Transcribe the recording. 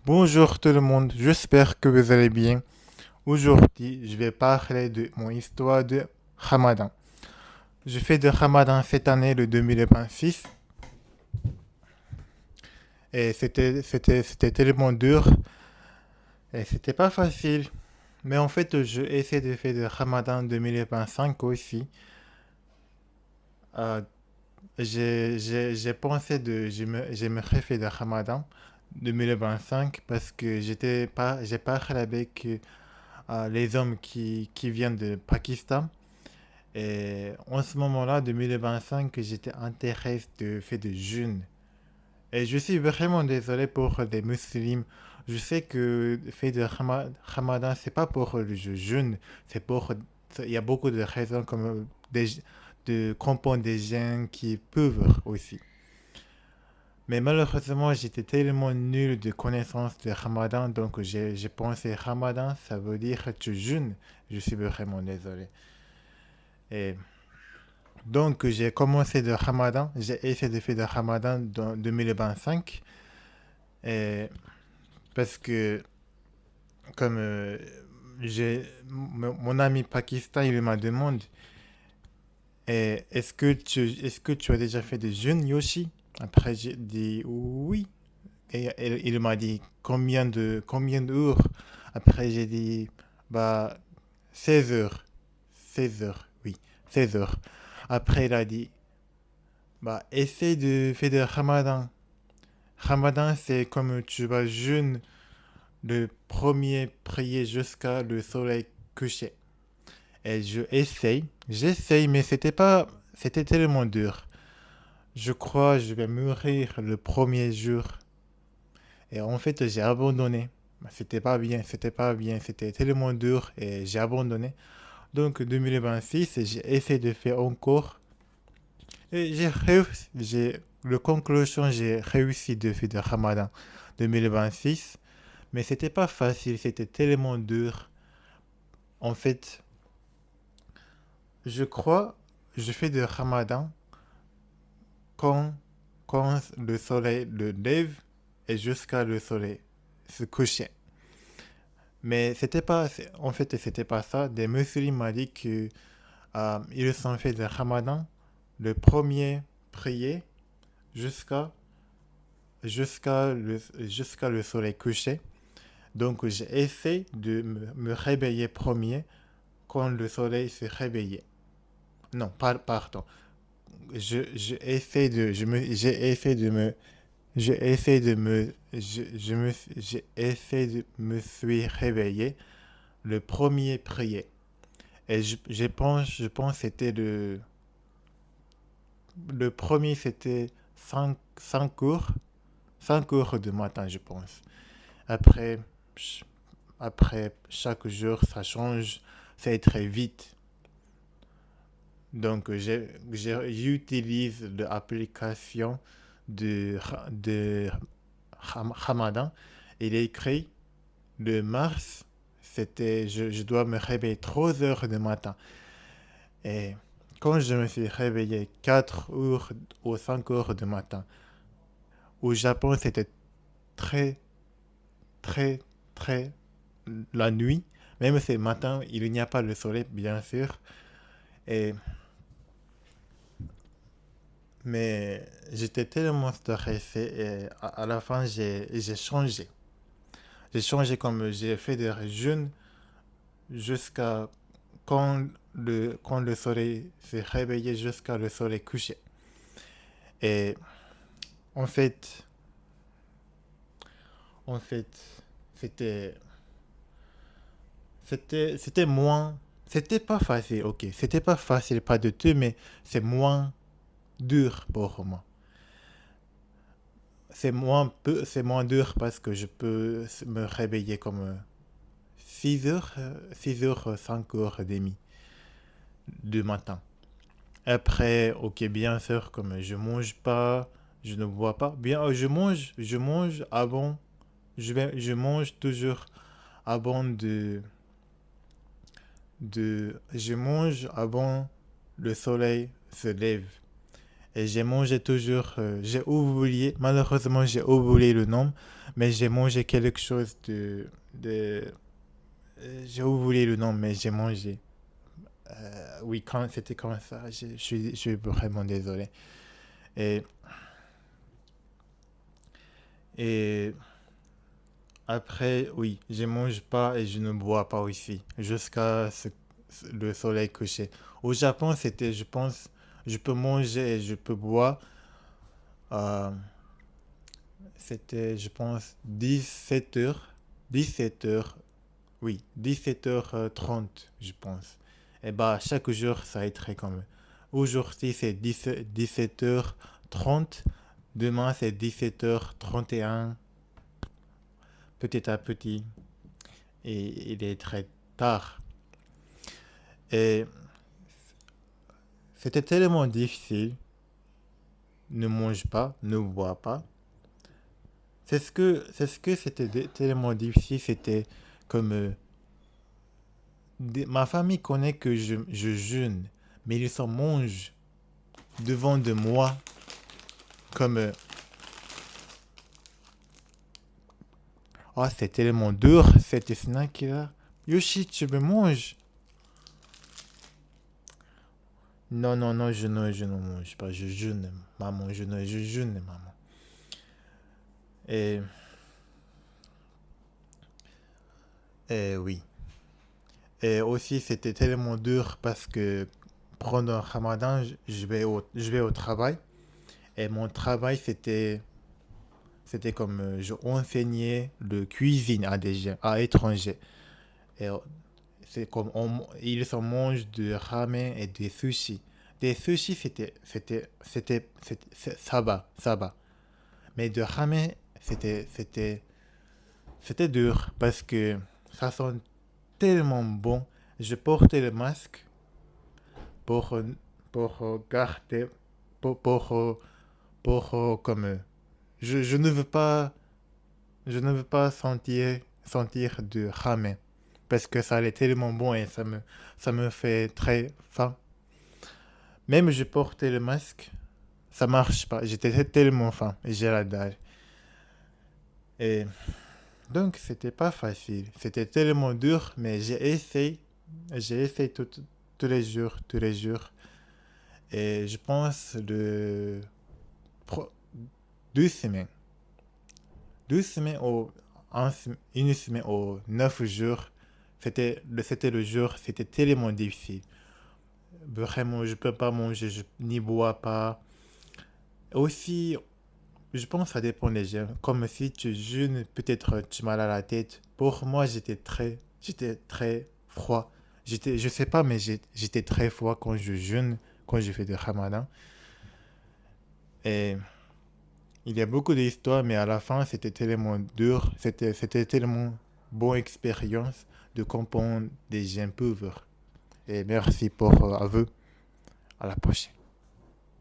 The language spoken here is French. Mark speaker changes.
Speaker 1: Bonjour tout le monde, j'espère que vous allez bien. Aujourd'hui, je vais parler de mon histoire de Ramadan. Je fais de Ramadan cette année, le 2026, et c'était tellement dur, et c'était pas facile. Mais en fait, je essaie de faire de Ramadan 2025 aussi. Euh, j'ai pensé j'aimerais faire de Ramadan 2025 parce que j'ai parlé avec les hommes qui viennent de Pakistan. Et en ce moment-là, 2025, j'étais intéressé de faire des jeûnes. Et je suis vraiment désolé pour les musulmans. Je sais que faire de Ramadan, c'est pas pour le jeûne, c'est pour. Il y a beaucoup de raisons comme de comprendre des gens qui peuvent aussi. Mais malheureusement, j'étais tellement nul de connaissances de Ramadan, donc j'ai pensé Ramadan, ça veut dire que tu jeûnes. Je suis vraiment désolé. Et donc, j'ai commencé le Ramadan, j'ai essayé de faire le Ramadan dans 2025, et parce que, comme mon ami Pakistan, il m'a demandé, est-ce que tu as déjà fait des jeûnes, Yoshi? Après, j'ai dit oui. Et il m'a dit combien d'heures? Après, j'ai dit, bah, 16 heures. 16 heures, oui, 16 heures. Après, il a dit, bah, essaye de faire le Ramadan. Ramadan, c'est comme tu vas jeûner le premier prier jusqu'à le soleil couché. Et j'essaye, mais c'était tellement dur. Je crois que je vais mourir le premier jour. Et en fait, j'ai abandonné. C'était pas bien, c'était tellement dur et j'ai abandonné. Donc, 2026, j'ai essayé de faire encore. Et le conclusion, j'ai réussi de faire le Ramadan 2026. Mais c'était pas facile, c'était tellement dur. En fait, je crois, je fais de Ramadan quand, quand le soleil le lève et jusqu'à le soleil se coucher. Mais en fait, c'était pas ça. Des musulmans m'ont dit que ils ont fait le Ramadan le premier prier jusqu'à jusqu'à le soleil couché. Donc, j'ai essayé de me réveiller premier quand le soleil se réveillait. Non, pardon. J'ai essayé de, je me, j'ai essayé de me, j'ai essayé de me, j'ai essayé de me suis réveillé le premier prier. Et je pense que c'était le premier c'était 5 heures, 5 heures de matin, je pense. Après, après chaque jour, ça change, c'est très vite. Donc, j'utilise l'application de Ramadan. Il est écrit le mars, je dois me réveiller 3 heures du matin. Et quand je me suis réveillé 4 heures ou 5 heures du matin, au Japon, c'était très, très, très la nuit. Même ce matin, il n'y a pas le soleil, bien sûr. Et Mais j'étais tellement stressé et à la fin, j'ai changé. J'ai changé comme j'ai fait des jeûnes jusqu'à quand le soleil s'est réveillé jusqu'à le soleil couché. Et en fait, en fait, c'était, c'était moins, c'était pas facile, ok. C'était pas facile, pas de tout, mais c'est moins dur pour moi. C'est moins dur parce que je peux me réveiller comme 6 heures, 5 heures et demie du matin. Après, ok, bien sûr, comme je mange pas, je ne bois pas. Bien, je mange avant, je mange toujours avant je mange avant le soleil se lève. Et j'ai mangé toujours, j'ai oublié, malheureusement j'ai oublié le nom, Mais j'ai mangé quelque chose j'ai oublié le nom, mais j'ai mangé. Oui, quand c'était comme ça, je suis vraiment désolé. Et, et après, oui, je mange pas et je ne bois pas aussi, jusqu'à le soleil couché. Au Japon, c'était, je pense, je peux manger et je peux boire. euh, C'était, je pense, 17 heures. 17 heures, oui, 17h30, je pense. Et bah, chaque jour, ça est très comme. Aujourd'hui, c'est 17h30. Demain, c'est 17h31, petit à petit. Et il est très tard. Et c'était tellement difficile. Ne mange pas, ne bois pas. C'est ce que c'était tellement difficile. C'était comme ma famille connaît que je jeûne, mais ils s'en mangent devant de moi comme oh, c'est tellement dur cette snack là. Yoshi, tu me manges? Non, non, non, je ne mange pas, je jeûne, maman, je jeûne, maman. Et, et oui. Et aussi, c'était tellement dur parce que pendant le Ramadan, je vais au travail. Et mon travail, c'était comme je enseignais le cuisine à des gens, à étrangers. Et c'est comme ils en mangent du ramen et des sushis. Des sushis, ça va, ça va. Mais de ramen, c'était dur parce que ça sent tellement bon. Je portais le masque pour, pour garder, pour, pour, comme, je ne veux pas sentir du ramen parce que ça allait tellement bon et ça me fait très faim. Même je portais le masque, ça marche pas. J'étais tellement faim et j'ai la dalle. Et donc c'était pas facile. C'était tellement dur, mais j'ai essayé tous les jours, tous les jours. Et je pense pro- 2 semaines, 2 semaines une semaine ou 9 jours. C'était le jour, c'était tellement difficile. Vraiment, je peux pas manger, je n'y bois pas. Aussi, je pense que ça dépend des gens. Comme si tu jeûnes, peut-être tu as mal à la tête. Pour moi, j'étais très froid. Je sais pas, mais j'étais très froid quand je jeûne, quand je fais du ramadan. Et il y a beaucoup d'histoires, mais à la fin, c'était tellement dur. C'était tellement bonne expérience de comprendre des gens pauvres. Et merci pour vous. À la prochaine.